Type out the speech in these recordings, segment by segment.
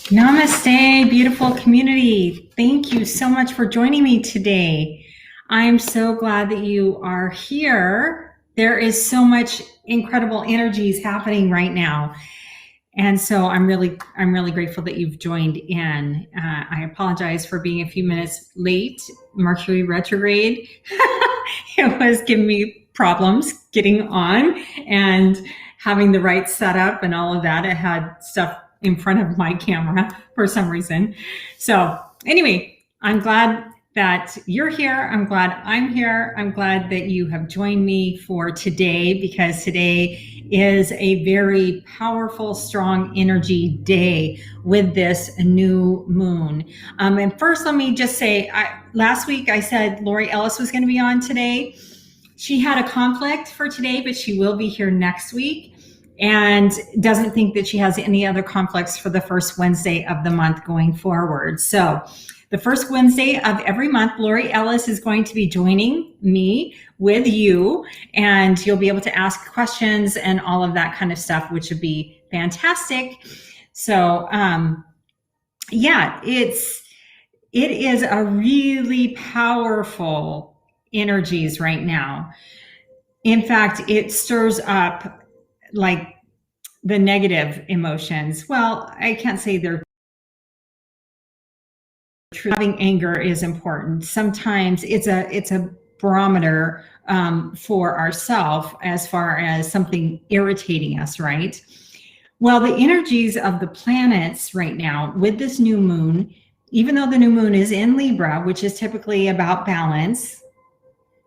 Namaste, beautiful community. Thank you so much for joining me today. I'm so glad that you are here. There is so much incredible energies happening right now. And so I'm really grateful that you've joined in. I apologize for being a few minutes late. Mercury retrograde. It was giving me problems getting on and having the right setup and all of that. I had stuff in front of my camera for some reason. So anyway, I'm glad that you're here. I'm glad I'm here. I'm glad that you have joined me for today, because today is a very powerful, strong energy day with this new moon. And first, let me just say, last week I said Lori Ellis was going to be on today. She had a conflict for today, but she will be here next week, and doesn't think that she has any other conflicts for the first Wednesday of the month going forward. So the first Wednesday of every month, Lori Ellis is going to be joining me with you, and you'll be able to ask questions and all of that kind of stuff, which would be fantastic. So yeah, it is a really powerful energies right now. In fact, it stirs up like the negative emotions. Well, I can't say they're true. Having anger is important. Sometimes it's a barometer for ourselves as far as something irritating us, right? Well, the energies of the planets right now with this new moon, even though the new moon is in Libra, which is typically about balance,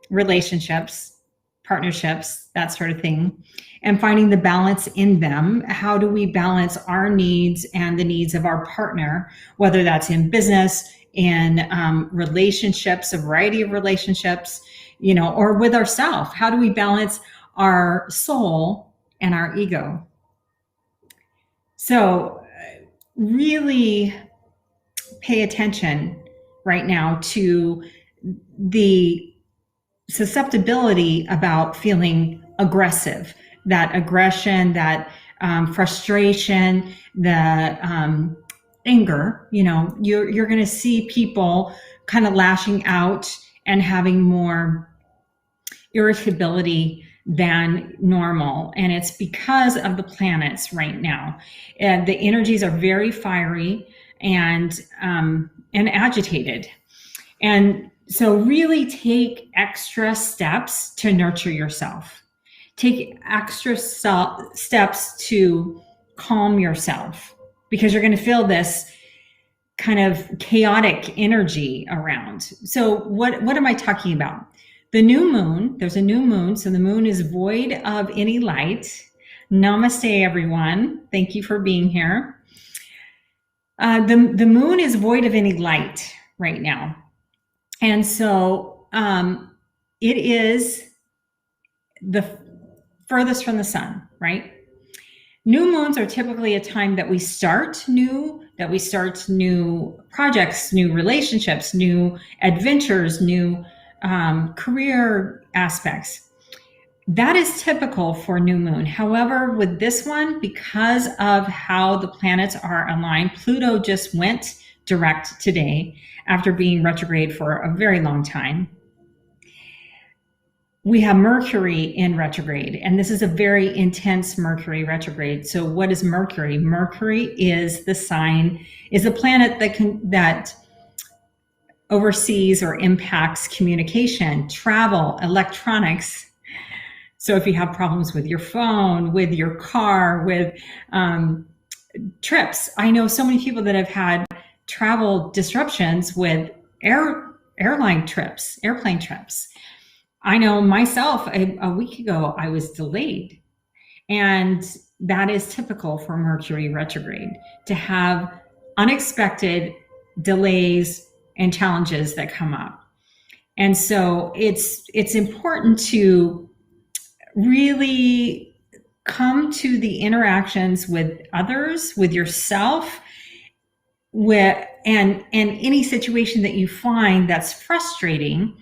relationships, partnerships, that sort of thing, and finding the balance in them. How do we balance our needs and the needs of our partner, whether that's in business, in relationships, a variety of relationships, or with ourselves? How do we balance our soul and our ego? So really pay attention right now to the susceptibility about feeling aggressive, that aggression, that frustration, the anger. You're going to see people kind of lashing out and having more irritability than normal. And it's because of the planets right now. The energies are very fiery and agitated. And so really take extra steps to nurture yourself. Take extra steps to calm yourself, because you're going to feel this kind of chaotic energy around. So what am I talking about? The new moon, there's a new moon. So the moon is void of any light. Namaste, everyone. Thank you for being here. The moon is void of any light right now. And so it is the furthest from the sun, right? New moons are typically a time that we start new projects, new relationships, new adventures, new career aspects. That is typical for new moon. However, with this one, because of how the planets are aligned, Pluto just went direct today after being retrograde for a very long time. We have Mercury in retrograde, and this is a very intense Mercury retrograde. So what is Mercury? Mercury is a planet that oversees or impacts communication, travel, electronics. So if you have problems with your phone, with your car, with trips, I know so many people that have had travel disruptions with airplane trips. I know myself, a week ago, I was delayed. And that is typical for Mercury retrograde, to have unexpected delays and challenges that come up. And so it's important to really come to the interactions with others, with yourself, and any situation that you find that's frustrating.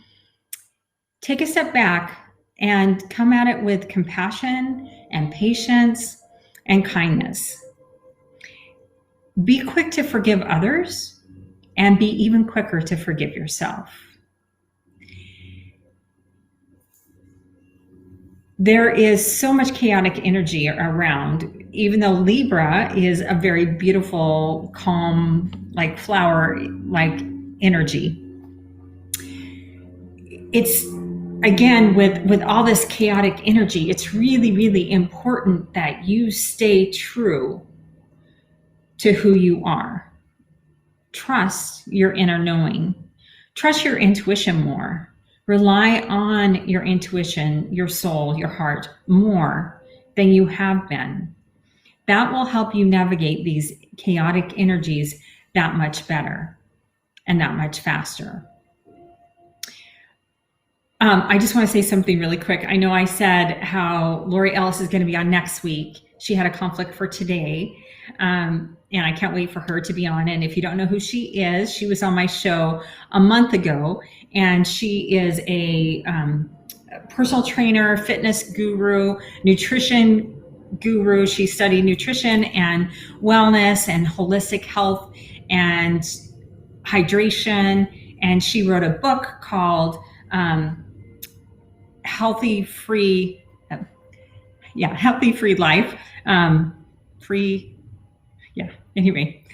Take a step back and come at it with compassion and patience and kindness. Be quick to forgive others and be even quicker to forgive yourself. There is so much chaotic energy around, even though Libra is a very beautiful, calm, like flower like energy. It's, again, with all this chaotic energy, it's really, really important that you stay true to who you are. Trust your inner knowing. Trust your intuition more. Rely on your intuition, your soul, your heart more than you have been. That will help you navigate these chaotic energies that much better and that much faster. I just want to say something really quick. I know I said how Lori Ellis is going to be on next week. She had a conflict for today. And I can't wait for her to be on. And if you don't know who she is, she was on my show a month ago, and she is a personal trainer, fitness guru, nutrition guru. She studied nutrition and wellness and holistic health and hydration. And she wrote a book called Healthy Free Life. Anyway,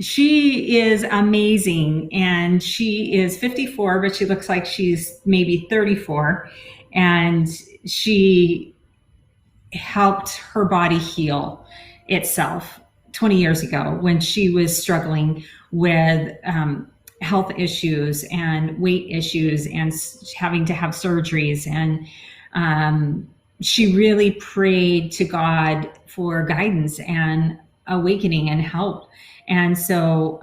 she is amazing, and she is 54, but she looks like she's maybe 34, and she helped her body heal itself 20 years ago when she was struggling with health issues and weight issues and having to have surgeries. And she really prayed to God for guidance and awakening and help. And so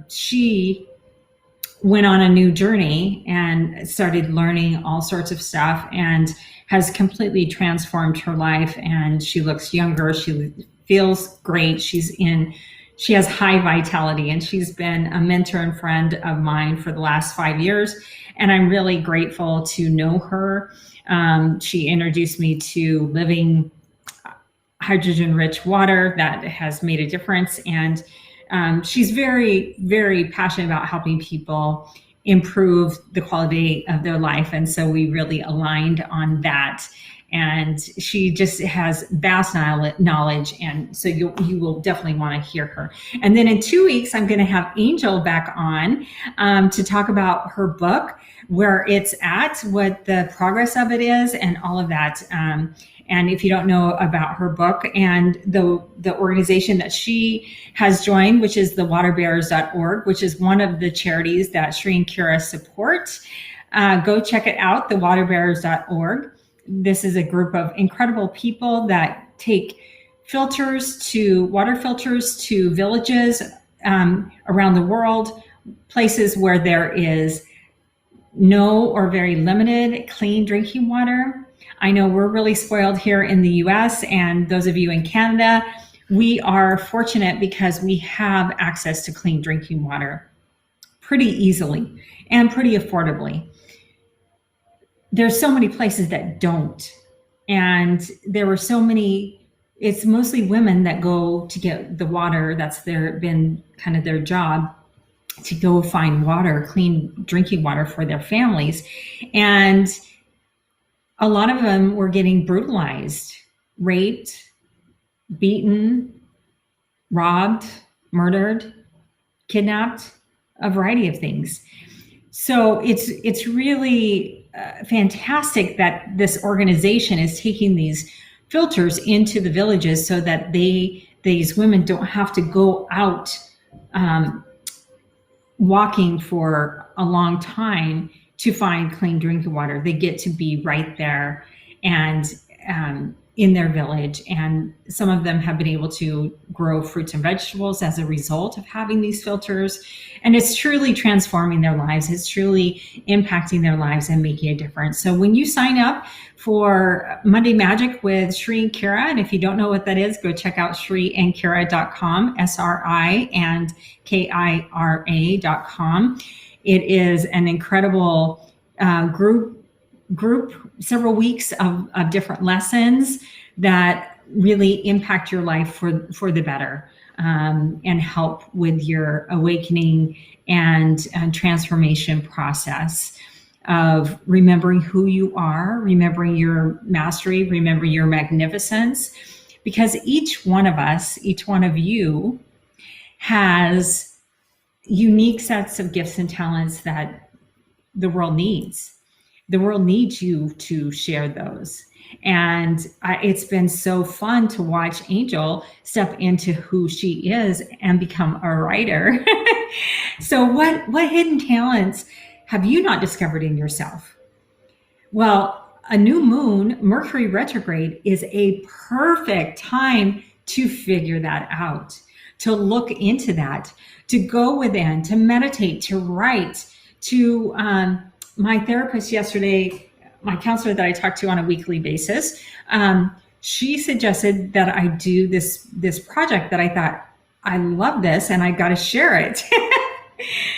she went on a new journey and started learning all sorts of stuff and has completely transformed her life. And she looks younger. She feels great. She has high vitality, and she's been a mentor and friend of mine for the last 5 years. And I'm really grateful to know her. She introduced me to living hydrogen-rich water that has made a difference. And she's very, very passionate about helping people improve the quality of their life. And so we really aligned on that. And she just has vast knowledge. And so you will definitely want to hear her. And then in 2 weeks, I'm going to have Angel back on to talk about her book, where it's at, what the progress of it is, and all of that. And if you don't know about her book and the organization that she has joined, which is the waterbearers.org, which is one of the charities that Sri and Kira support, go check it out, the waterbearers.org. This is a group of incredible people that take water filters to villages around the world, places where there is no or very limited clean drinking water. I know we're really spoiled here in the US, and those of you in Canada, we are fortunate because we have access to clean drinking water pretty easily and pretty affordably. There's so many places that don't. And there were so many, it's mostly women that go to get the water. That's been kind of their job, to go find water, clean drinking water for their families. And a lot of them were getting brutalized, raped, beaten, robbed, murdered, kidnapped, a variety of things. So it's really fantastic that this organization is taking these filters into the villages so that these women don't have to go out walking for a long time to find clean drinking water. They get to be right there and in their village. And some of them have been able to grow fruits and vegetables as a result of having these filters. And it's truly transforming their lives. It's truly impacting their lives and making a difference. So when you sign up for Monday Magic with Sri and Kira, and if you don't know what that is, go check out SriandKira.com, SRI and KIRA.com. It is an incredible group, several weeks of different lessons that really impact your life for the better. and help with your awakening and transformation process of remembering who you are, remembering your mastery, remember your magnificence, because each one of us, each one of you has unique sets of gifts and talents that the world needs. The world needs you to share those. And it's been so fun to watch Angel step into who she is and become a writer. So what hidden talents have you not discovered in yourself? Well, a new moon, Mercury retrograde, is a perfect time to figure that out, to look into that, to go within, to meditate, to write, to my therapist yesterday, my counselor that I talk to on a weekly basis, she suggested that I do this project that I thought, I love this and I got to share it.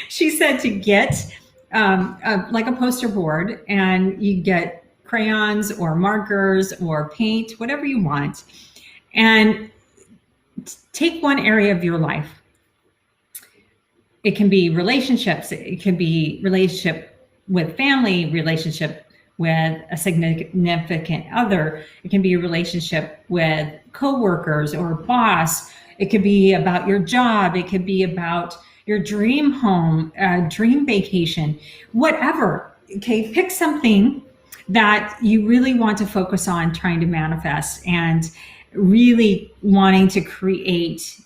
She said to get like a poster board, and you get crayons or markers or paint, whatever you want, and take one area of your life. It can be relationships. It can be relationship with family, relationship with a significant other. It can be a relationship with coworkers or boss. It could be about your job. It could be about your dream home, dream vacation, whatever. Okay, pick something that you really want to focus on trying to manifest and really wanting to create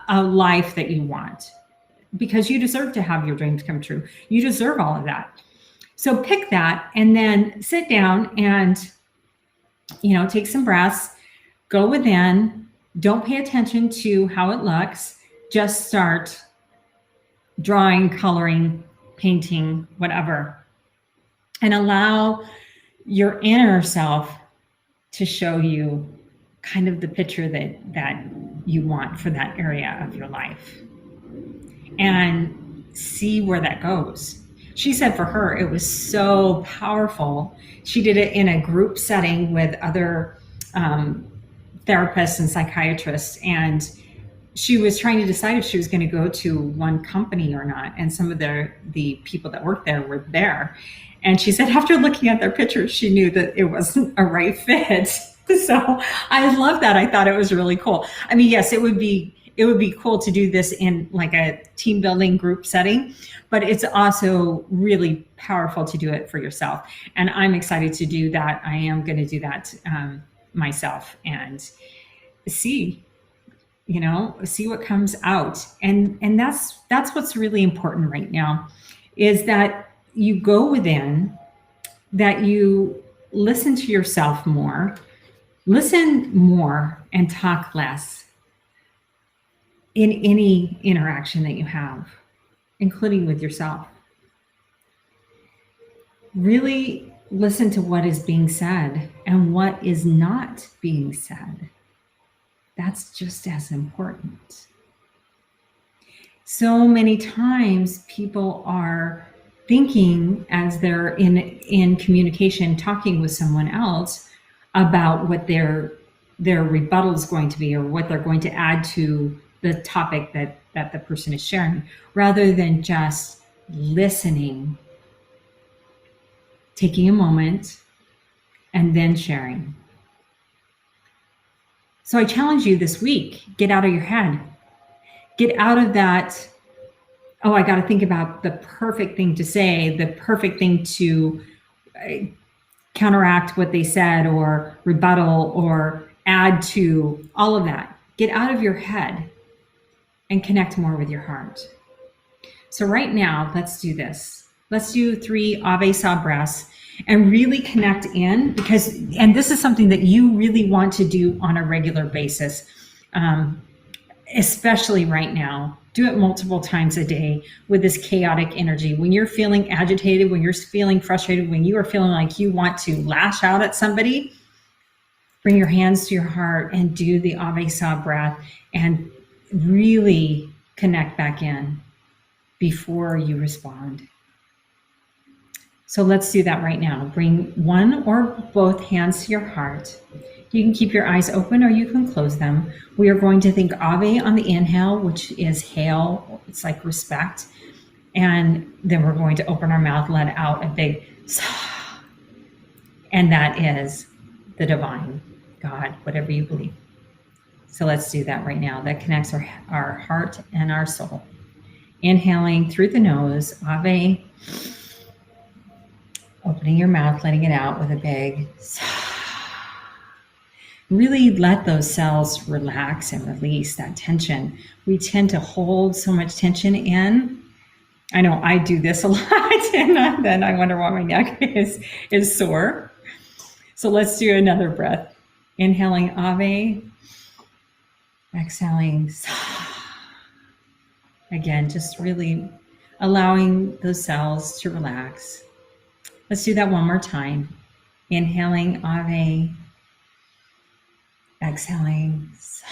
a life that you want, because you deserve to have your dreams come true. You deserve all of that. So pick that and then sit down and, take some breaths, go within, don't pay attention to how it looks. Just start drawing, coloring, painting, whatever, and allow your inner self to show you kind of the picture that you want for that area of your life, and see where that goes. She said for her, it was so powerful. She did it in a group setting with other therapists and psychiatrists, and she was trying to decide if she was going to go to one company or not. And some of the people that worked there were there. And she said, after looking at their pictures, she knew that it wasn't a right fit. So I love that. I thought it was really cool. I mean, yes, it would be cool to do this in like a team building group setting, but it's also really powerful to do it for yourself. And I'm excited to do that. I am going to do that myself and see what comes out. And that's what's really important right now, is that you go within, that you listen to yourself more, listen more, and talk less in any interaction that you have, including with yourself. Really listen to what is being said and what is not being said. That's just as important. So many times people are thinking, as they're in communication, talking with someone else, about what their rebuttal is going to be, or what they're going to add to the topic that the person is sharing, rather than just listening, taking a moment, and then sharing. So I challenge you this week, get out of your head. Get out of that, oh, I got to think about the perfect thing to say, the perfect thing to counteract what they said, or rebuttal, or add to, all of that. Get out of your head and connect more with your heart. So right now, let's do this. Let's do 3 Avisabras and really connect in, and this is something that you really want to do on a regular basis, especially right now. Do it multiple times a day with this chaotic energy. When you're feeling agitated, when you're feeling frustrated, when you are feeling like you want to lash out at somebody, bring your hands to your heart and do the Avisabra breath and really connect back in before you respond. So let's do that right now. Bring one or both hands to your heart. You can keep your eyes open or you can close them. We are going to think Ave on the inhale, which is hail. It's like respect. And then we're going to open our mouth, let out a big Sa. And that is the divine, God, whatever you believe. So let's do that right now. That connects our heart and our soul. Inhaling through the nose, Ave. Opening your mouth, letting it out with a big Sa. Really let those cells relax and release that tension. We tend to hold so much tension in. I know I do this a lot, and then I wonder why my neck is sore. So let's do another breath. Inhaling Ave, exhaling Sa. Again, just really allowing those cells to relax. Let's do that one more time. Inhaling Ave, exhaling Sa.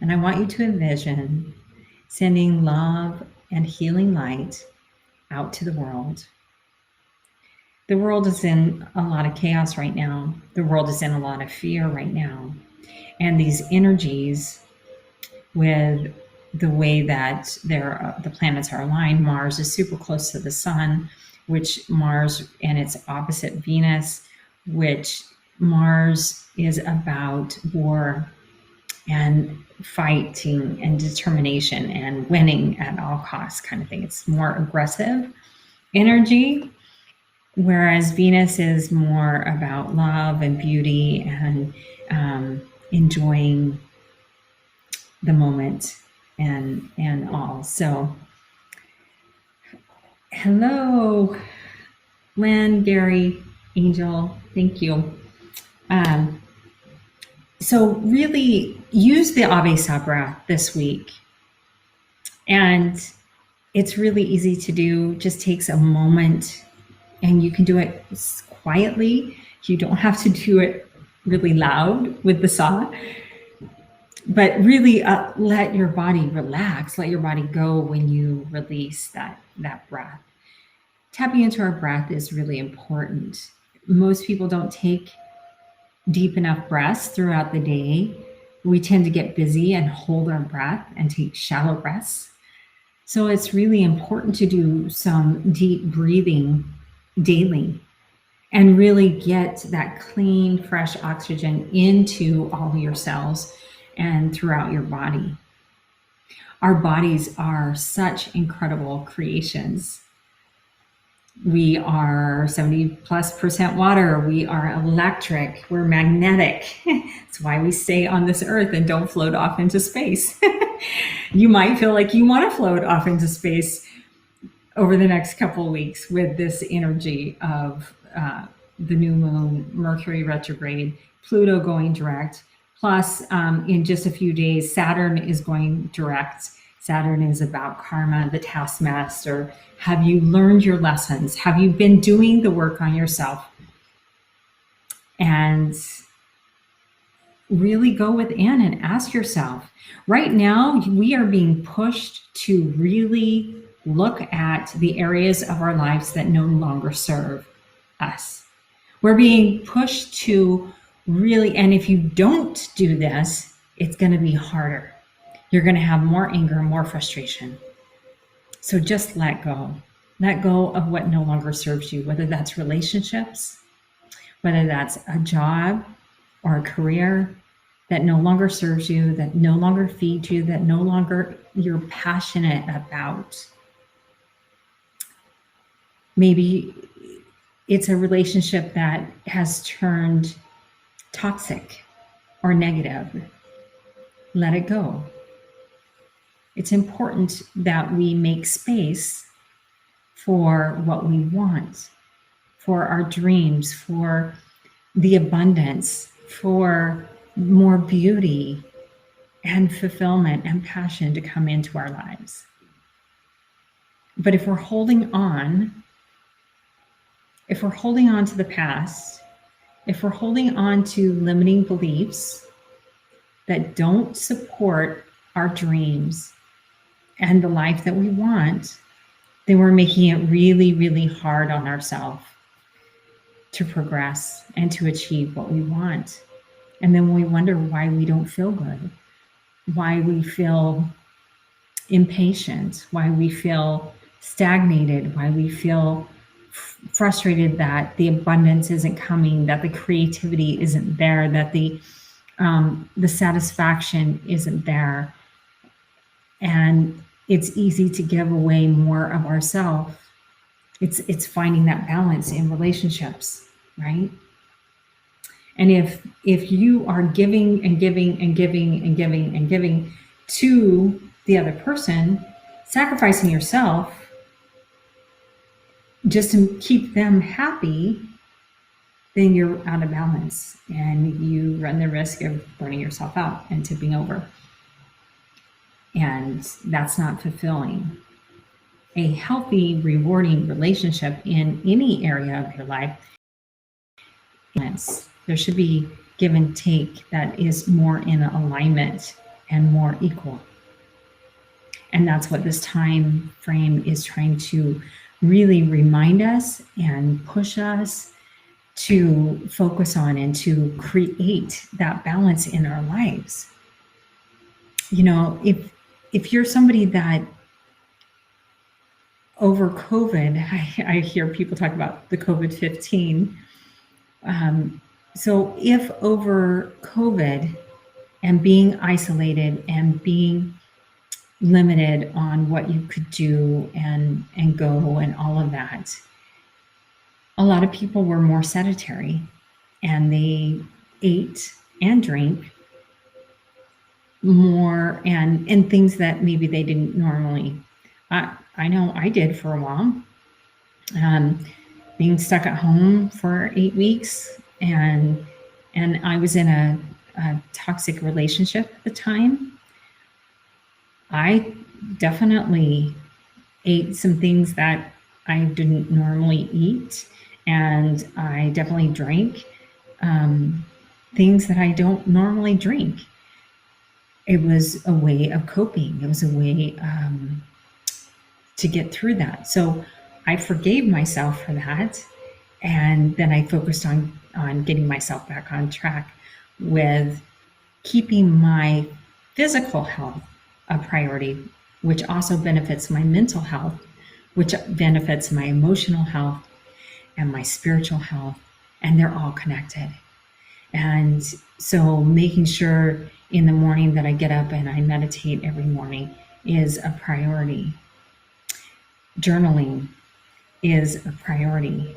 And I want you to envision sending love and healing light out to the world. The world is in a lot of chaos right now. The world is in a lot of fear right now. And these energies, with the way that the planets are aligned, Mars is super close to the sun, which Mars and its opposite Venus, which Mars is about war and fighting and determination and winning at all costs kind of thing. It's more aggressive energy, whereas Venus is more about love and beauty and enjoying the moment and all. So hello, Lynn, Gary, Angel, thank you. So really use the Avisabra this week. And it's really easy to do, just takes a moment, and you can do it quietly. You don't have to do it really loud with the saw, but really let your body relax, let your body go when you release that breath. Tapping into our breath is really important. Most people don't take deep enough breaths throughout the day. We tend to get busy and hold our breath and take shallow breaths. So it's really important to do some deep breathing daily and really get that clean, fresh oxygen into all your cells and throughout your body. Our bodies are such incredible creations. We are 70+% water. We are electric. We're magnetic. That's why we stay on this earth and don't float off into space. You might feel like you want to float off into space over the next couple of weeks with this energy of the new moon, Mercury retrograde, Pluto going direct. Plus, in just a few days, Saturn is going direct. Saturn is about karma, the taskmaster. Have you learned your lessons? Have you been doing the work on yourself? And really go within and ask yourself. Right now, we are being pushed to really look at the areas of our lives that no longer serve us. We're being pushed to really, and if you don't do this, it's going to be harder. You're going to have more anger, more frustration. So just let go. Let go of what no longer serves you, whether that's relationships, whether that's a job or a career that no longer serves you, that no longer feeds you, that no longer you're passionate about. Maybe it's a relationship that has turned toxic or negative. Let it go. It's important that we make space for what we want, for our dreams, for the abundance, for more beauty and fulfillment and passion to come into our lives. But if we're holding on to the past, if we're holding on to limiting beliefs that don't support our dreams and the life that we want, then we're making it really, really hard on ourselves. to progress and to achieve what we want. And then we wonder why we don't feel good, why we feel impatient, why we feel stagnated, why we feel frustrated that the abundance isn't coming, that the creativity isn't there, that the satisfaction isn't there. And it's easy to give away more of ourselves. It's finding that balance in relationships, right? And if you are giving and giving and giving and giving and giving to the other person, sacrificing yourself just to keep them happy, then you're out of balance and you run the risk of burning yourself out and tipping over. And that's not fulfilling. A healthy, rewarding relationship in any area of your life, there should be give and take that is more in alignment and more equal. And that's what this time frame is trying to really remind us and push us to focus on and to create that balance in our lives. You know, if you're somebody that over COVID, I hear people talk about the COVID-15. So if over COVID and being isolated and being limited on what you could do and go and all of that, a lot of people were more sedentary and they ate and drank more and things that maybe they didn't normally. I know I did for a while. Being stuck at home for 8 weeks and I was in a toxic relationship at the time. I definitely ate some things that I didn't normally eat, and I definitely drank things that I don't normally drink. It was a way of coping. It was a way to get through that. So I forgave myself for that, and then I focused on getting myself back on track with keeping my physical health a priority, which also benefits my mental health, which benefits my emotional health and my spiritual health, and they're all connected. And so making sure in the morning that I get up and I meditate every morning is a priority. Journaling is a priority.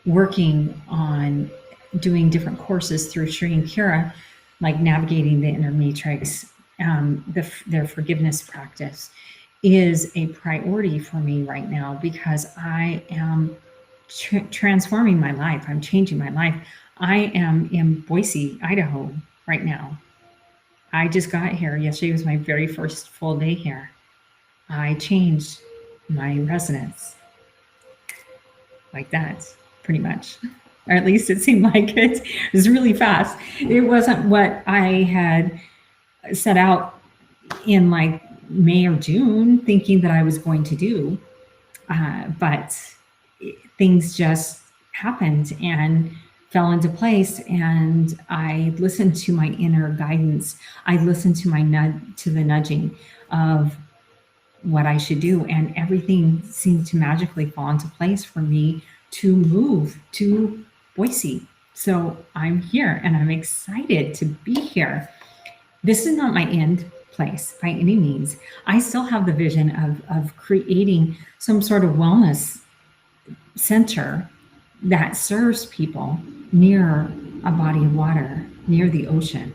Working on doing different courses through Shri and Kira, like navigating the inner matrix, their forgiveness practice is a priority for me right now because I am transforming my life. I'm changing my life. I am in Boise, Idaho right now. I just got here. Yesterday was my very first full day here. I changed my residence like that, pretty much. Or at least it seemed like it. It was really fast. It wasn't what I had set out in like May or June thinking that I was going to do. But things just happened and fell into place, and I listened to my inner guidance. I listened to the nudging of what I should do, and everything seemed to magically fall into place for me to move to Boise. So I'm here and I'm excited to be here. This is not my end place by any means. I still have the vision of creating some sort of wellness center that serves people near a body of water, near the ocean,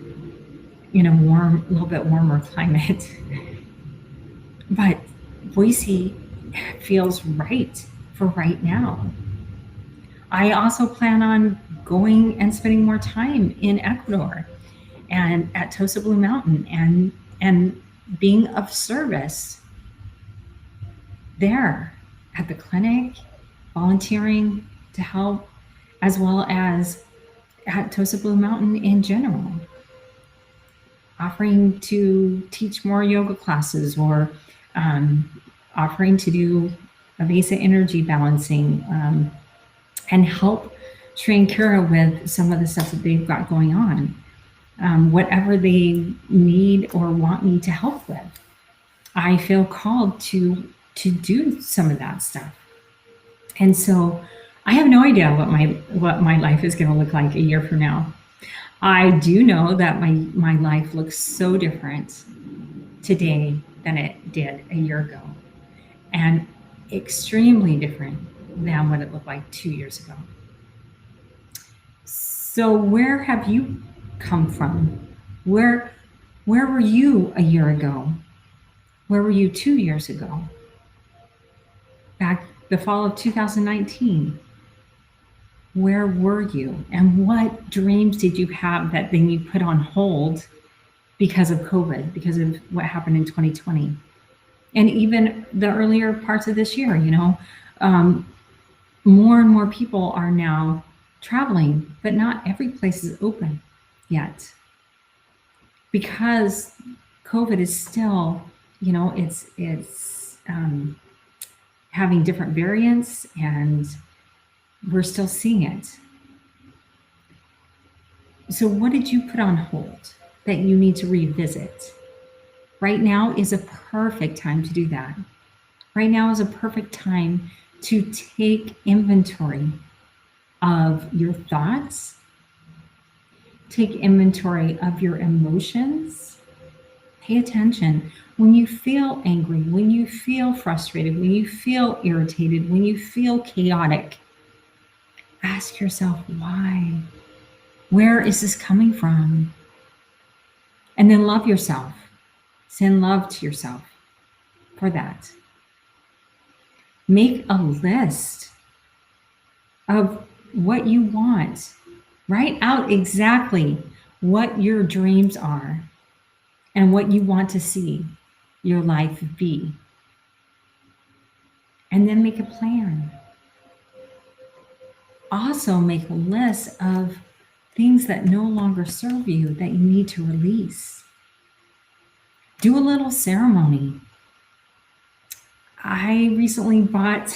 in a little bit warmer climate. But Boise feels right for right now. I also plan on going and spending more time in Ecuador and at Tosa Blue Mountain and being of service there at the clinic, volunteering to help, as well as at Tosa Blue Mountain in general, offering to teach more yoga classes or offering to do Avisa energy balancing and help train Kira with some of the stuff that they've got going on, whatever they need or want me to help with. I feel called to do some of that stuff. And so I have no idea what my life is going to look like a year from now. I do know that my life looks so different today than it did a year ago, and extremely different than what it looked like 2 years ago. So where have you come from? Where were you a year ago? Where were you 2 years ago? Back the fall of 2019. Where were you? And what dreams did you have that then you put on hold because of COVID, because of what happened in 2020? And even the earlier parts of this year, more and more people are now traveling, but not every place is open yet. Because COVID is still, it's having different variants, and we're still seeing it. So what did you put on hold that you need to revisit? Right now is a perfect time to do that. Right now is a perfect time to take inventory of your thoughts, take inventory of your emotions. Pay attention. When you feel angry, when you feel frustrated, when you feel irritated, when you feel chaotic, ask yourself why. Where is this coming from? And then love yourself. Send love to yourself for that. Make a list of what you want. Write out exactly what your dreams are and what you want to see your life be. And then make a plan. Also make a list of things that no longer serve you that you need to release. Do a little ceremony. I recently bought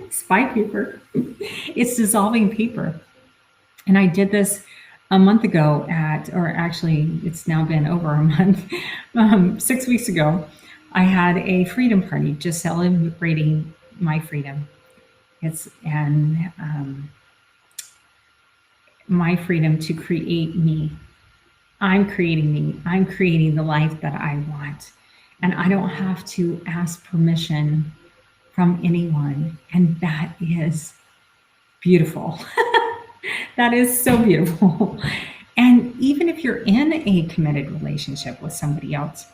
spy paper. It's dissolving paper. And I did this a month ago it's now been over a month. 6 weeks ago, I had a freedom party, just celebrating my freedom. My freedom to create me. I'm creating me. I'm creating the life that I want. And I don't have to ask permission from anyone. And that is beautiful. That is so beautiful. And even if you're in a committed relationship with somebody else,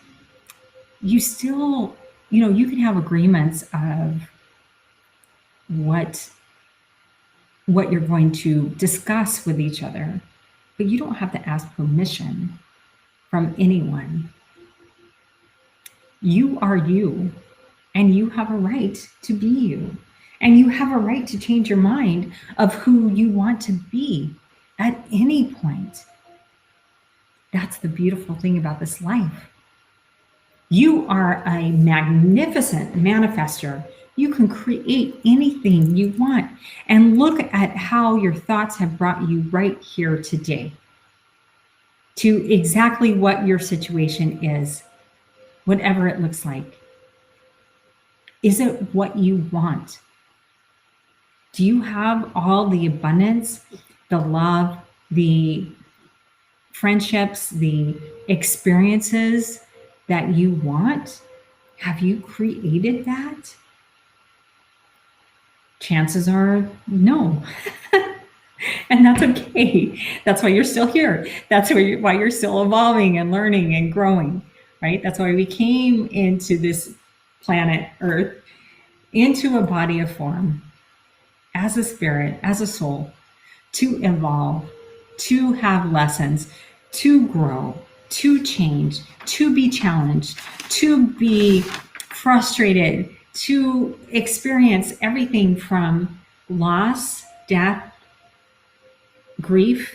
you still, you can have agreements of what you're going to discuss with each other, but you don't have to ask permission from anyone. You are you, and you have a right to be you. And you have a right to change your mind of who you want to be at any point. That's the beautiful thing about this life. You are a magnificent manifester. You can create anything you want. And look at how your thoughts have brought you right here today to exactly what your situation is, whatever it looks like. Is it what you want? Do you have all the abundance, the love, the friendships, the experiences that you want? Have you created that? Chances are no. And that's okay. That's why you're still here. That's why you're still evolving and learning and growing, right? That's why we came into this planet Earth, into a body of form, as a spirit, as a soul, to evolve, to have lessons, to grow, to change, to be challenged, to be frustrated, to experience everything from loss, death, grief,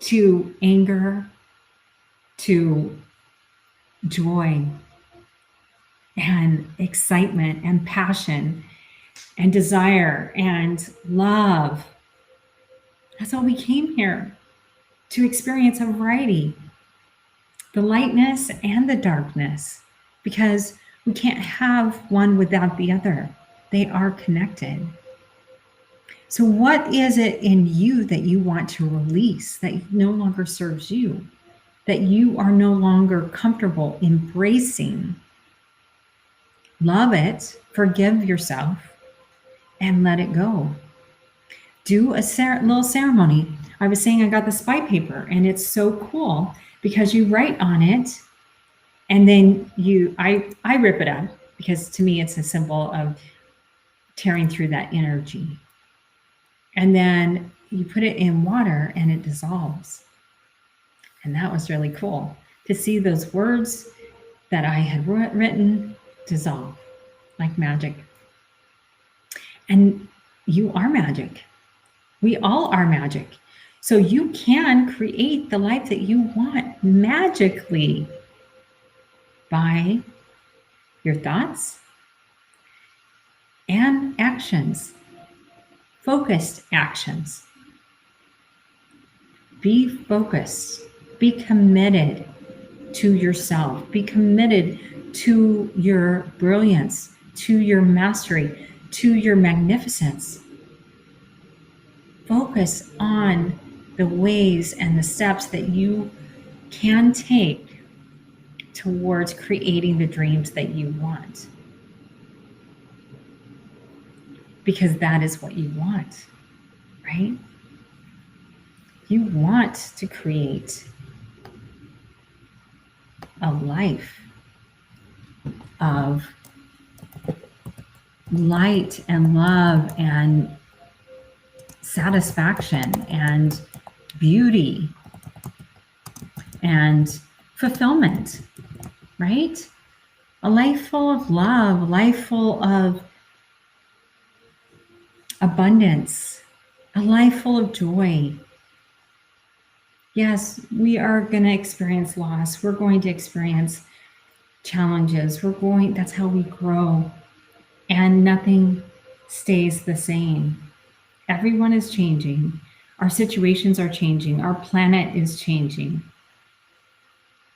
to anger, to joy, and excitement, and passion, and desire, and love, That's why we came here, to experience a variety, the lightness and the darkness, because we can't have one without the other. They are connected. So what is it in you that you want to release, that no longer serves you, that you are no longer comfortable embracing? Love it, forgive yourself, and let it go. Do a little ceremony. I was saying I got the spy paper, and it's so cool because you write on it, and then I rip it up, because to me it's a symbol of tearing through that energy. And then you put it in water and it dissolves. And that was really cool to see those words that I had written dissolve like magic. And you are magic. We all are magic. So you can create the life that you want magically by your thoughts and actions, focused actions. Be focused, be committed to yourself, be committed to your brilliance, to your mastery, to your magnificence. Focus on the ways and the steps that you can take towards creating the dreams that you want. Because that is what you want, right? You want to create a life of light and love and satisfaction and beauty and fulfillment, right? A life full of love, a life full of abundance, a life full of joy. Yes, we are going to experience loss. We're going to experience challenges. That's how we grow. And nothing stays the same. Everyone is changing. Our situations are changing. Our planet is changing.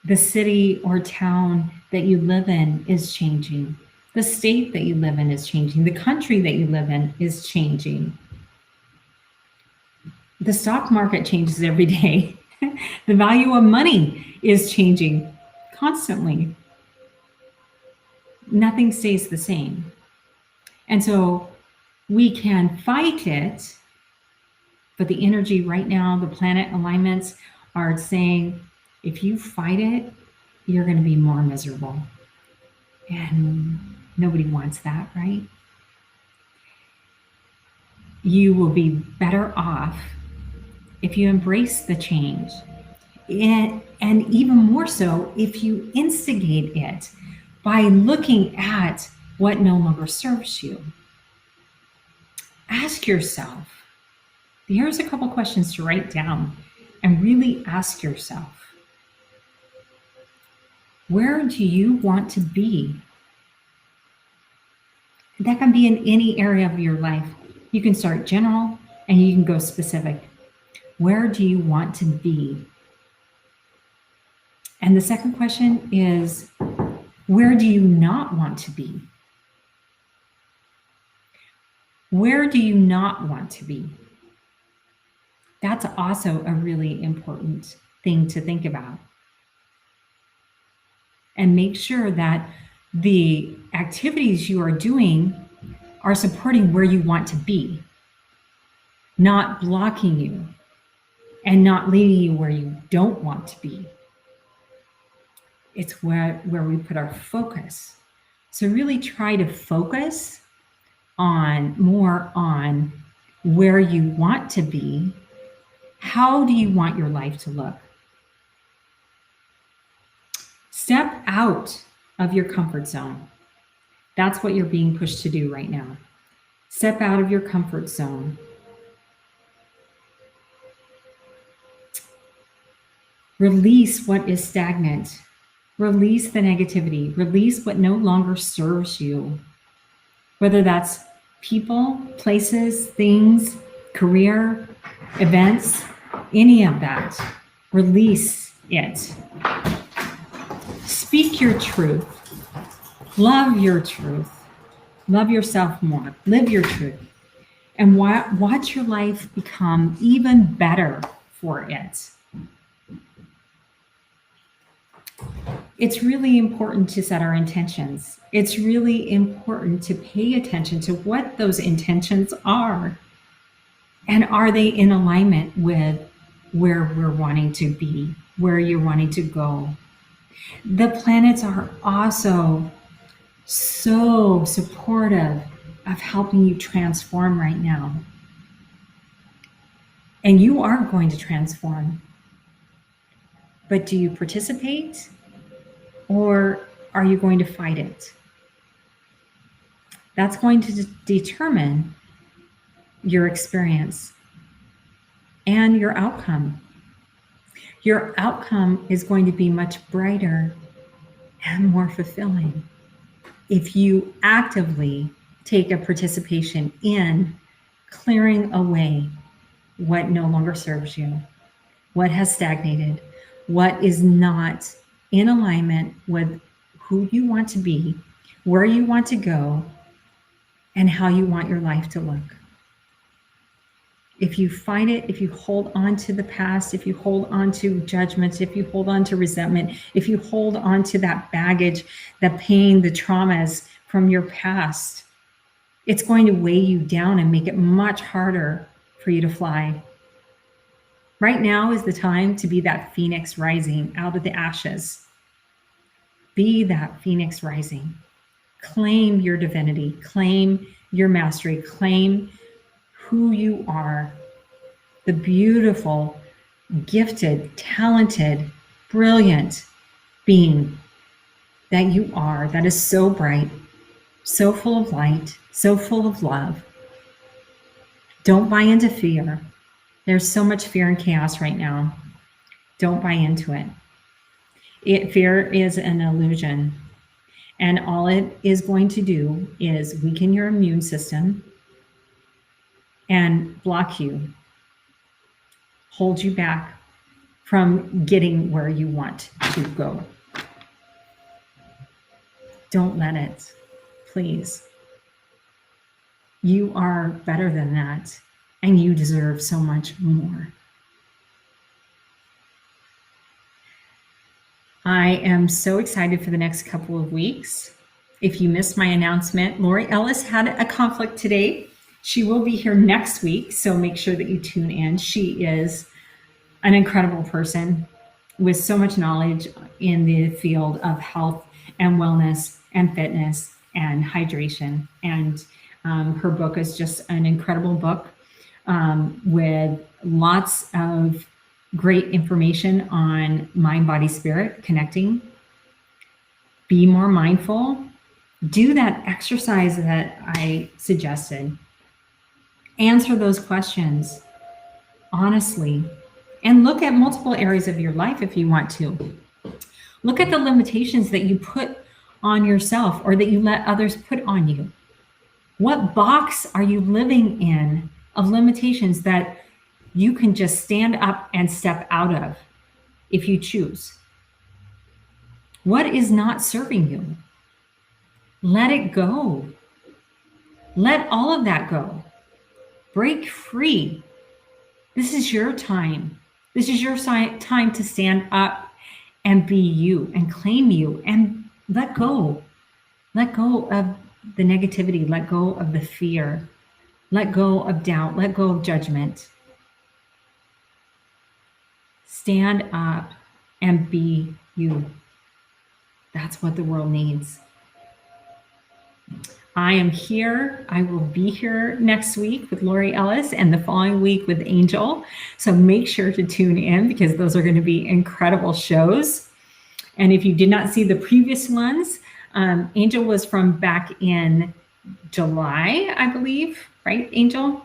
The city or town that you live in is changing. The state that you live in is changing. The country that you live in is changing. The stock market changes every day. The value of money is changing constantly. Nothing stays the same. And so we can fight it, but the energy right now, the planet alignments are saying, if you fight it, you're going to be more miserable. And nobody wants that, right? You will be better off if you embrace the change. And even more so, if you instigate it by looking at what no longer serves you. Ask yourself, here's a couple questions to write down and really ask yourself, where do you want to be? That can be in any area of your life. You can start general and you can go specific. Where do you want to be? And the second question is, where do you not want to be? Where do you not want to be? That's also a really important thing to think about. And make sure that the activities you are doing are supporting where you want to be, not blocking you and not leading you where you don't want to be. It's where we put our focus. So really try to focus more on where you want to be. How do you want your life to look? Step out of your comfort zone. That's what you're being pushed to do right now. Step out of your comfort zone. Release what is stagnant. Release the negativity. Release what no longer serves you. Whether that's people, places, things, career, events, any of that. Release it. Speak your truth. Love your truth. Love yourself more. Live your truth. And watch your life become even better for it. It's really important to set our intentions. It's really important to pay attention to what those intentions are. And are they in alignment with where we're wanting to be, where you're wanting to go? The planets are also so supportive of helping you transform right now. And you are going to transform. But do you participate, or are you going to fight it? That's going to determine your experience and your outcome. Your outcome is going to be much brighter and more fulfilling if you actively take a participation in clearing away what no longer serves you, what has stagnated, what is not in alignment with who you want to be, where you want to go, and how you want your life to look. If you fight it, if you hold on to the past, if you hold on to judgments, if you hold on to resentment, if you hold on to that baggage, the pain, the traumas from your past, it's going to weigh you down and make it much harder for you to fly. Right now is the time to be that phoenix rising out of the ashes. Be that phoenix rising. Claim your divinity, claim your mastery, claim who you are, the beautiful, gifted, talented, brilliant being that you are, that is so bright, so full of light, so full of love. Don't buy into fear. There's so much fear and chaos right now. Don't buy into it. Fear is an illusion. And all it is going to do is weaken your immune system and block you, hold you back from getting where you want to go. Don't let it, please. You are better than that, and you deserve so much more. I am so excited for the next couple of weeks. If you missed my announcement, Lori Ellis had a conflict today. She will be here next week, so make sure that you tune in. She is an incredible person with so much knowledge in the field of health and wellness and fitness and hydration. And her book is just an incredible book with lots of great information on mind, body, spirit, connecting. Be more mindful. Do that exercise that I suggested. Answer those questions honestly, and look at multiple areas of your life if you want to. Look at the limitations that you put on yourself or that you let others put on you. What box are you living in of limitations that you can just stand up and step out of if you choose? What is not serving you? Let it go. Let all of that go. Break free. This is your time. This is your time to stand up and be you and claim you and let go. Let go of the negativity. Let go of the fear. Let go of doubt. Let go of judgment. Stand up and be you. That's what the world needs. I am here. I will be here next week with Lori Ellis and the following week with Angel. So make sure to tune in because those are going to be incredible shows. And if you did not see the previous ones, Angel was from back in July, I believe, right, Angel?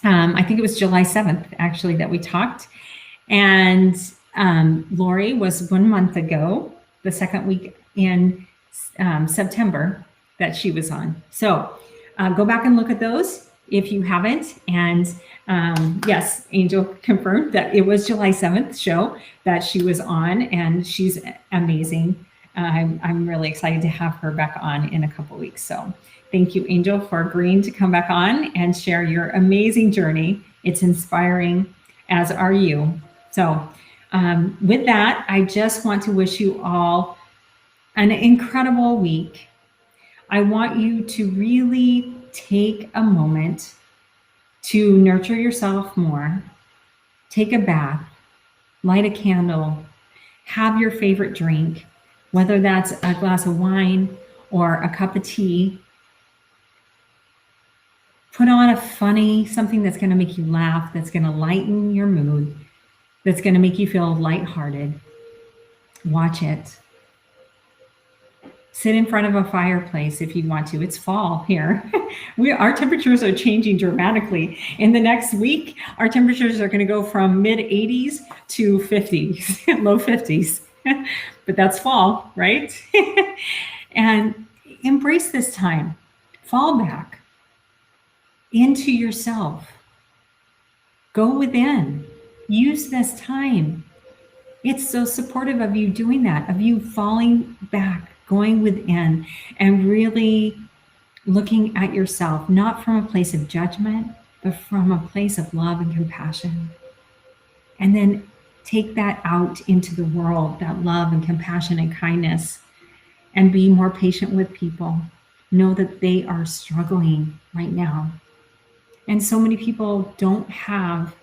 I think it was July 7th, actually, that we talked. And Lori was 1 month ago, the second week in September that she was on. So go back and look at those if you haven't. And Yes, Angel confirmed that it was July 7th show that she was on, and she's amazing. I'm really excited to have her back on in a couple weeks. So thank you, Angel, for agreeing to come back on and share your amazing journey. It's inspiring, as are you. So with that, I just want to wish you all an incredible week. I want you to really take a moment to nurture yourself more. Take a bath, light a candle, have your favorite drink, whether that's a glass of wine or a cup of tea. Put on a funny, something that's going to make you laugh, that's going to lighten your mood, that's going to make you feel lighthearted. Watch it. Sit in front of a fireplace if you want to. It's fall here. Our temperatures are changing dramatically. In the next week, our temperatures are going to go from mid 80s to 50s, low 50s. But that's fall, right? And embrace this time. Fall back into yourself. Go within. Use this time. It's so supportive of you doing that, of you falling back, going within, and really looking at yourself, not from a place of judgment, but from a place of love and compassion. And then take that out into the world, that love and compassion and kindness, and be more patient with people. Know that they are struggling right now. And so many people don't have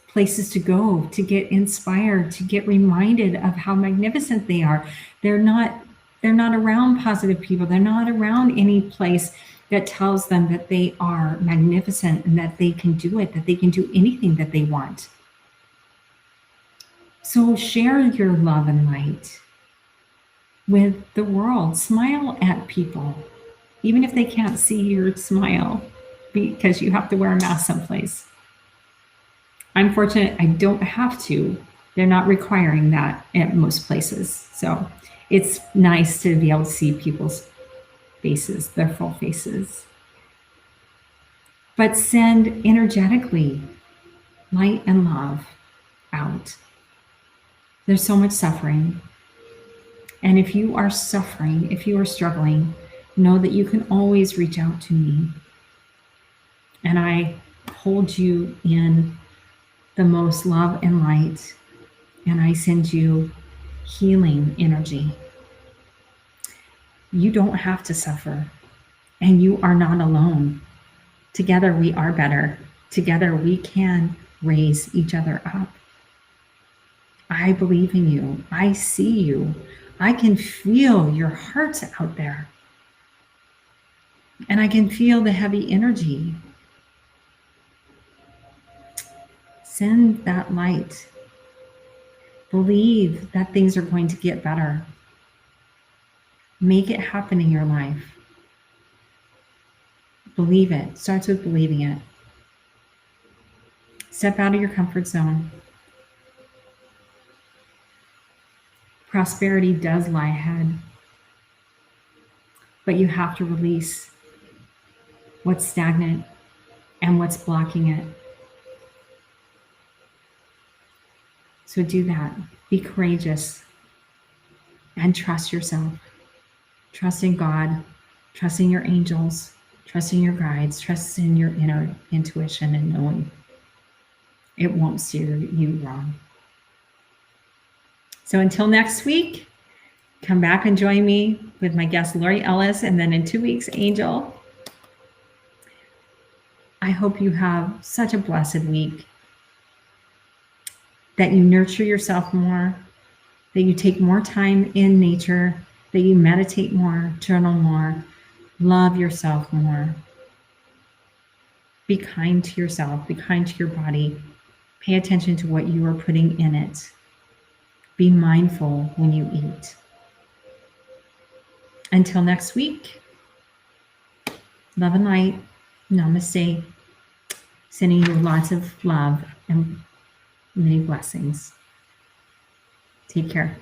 places to go to get inspired, to get reminded of how magnificent they are. They're not around positive people. They're not around any place that tells them that they are magnificent and that they can do it, that they can do anything that they want. So share your love and light with the world. Smile at people, even if they can't see your smile because you have to wear a mask someplace. I'm fortunate I don't have to. They're not requiring that at most places. So it's nice to be able to see people's faces, their full faces. But send energetically light and love out. There's so much suffering. And if you are suffering, if you are struggling, know that you can always reach out to me. And I hold you in the most love and light, and I send you healing energy. You don't have to suffer, and you are not alone. Together we are better. Together we can raise each other up. I believe in you. I see you. I can feel your hearts out there. And I can feel the heavy energy. Send that light. Believe that things are going to get better. Make it happen in your life. Believe it. It starts with believing it. Step out of your comfort zone. Prosperity does lie ahead, but you have to release what's stagnant and what's blocking it. So do that. Be courageous and trust yourself. Trust in God, trust in your angels, trust in your guides, trust in your inner intuition and knowing it won't steer you wrong. So until next week, come back and join me with my guest, Lori Ellis, and then in 2 weeks, Angel. I hope you have such a blessed week, that you nurture yourself more, that you take more time in nature, that you meditate more, journal more, love yourself more. Be kind to yourself, be kind to your body. Pay attention to what you are putting in it. Be mindful when you eat. Until next week, love and light. Namaste. Sending you lots of love and many blessings. Take care.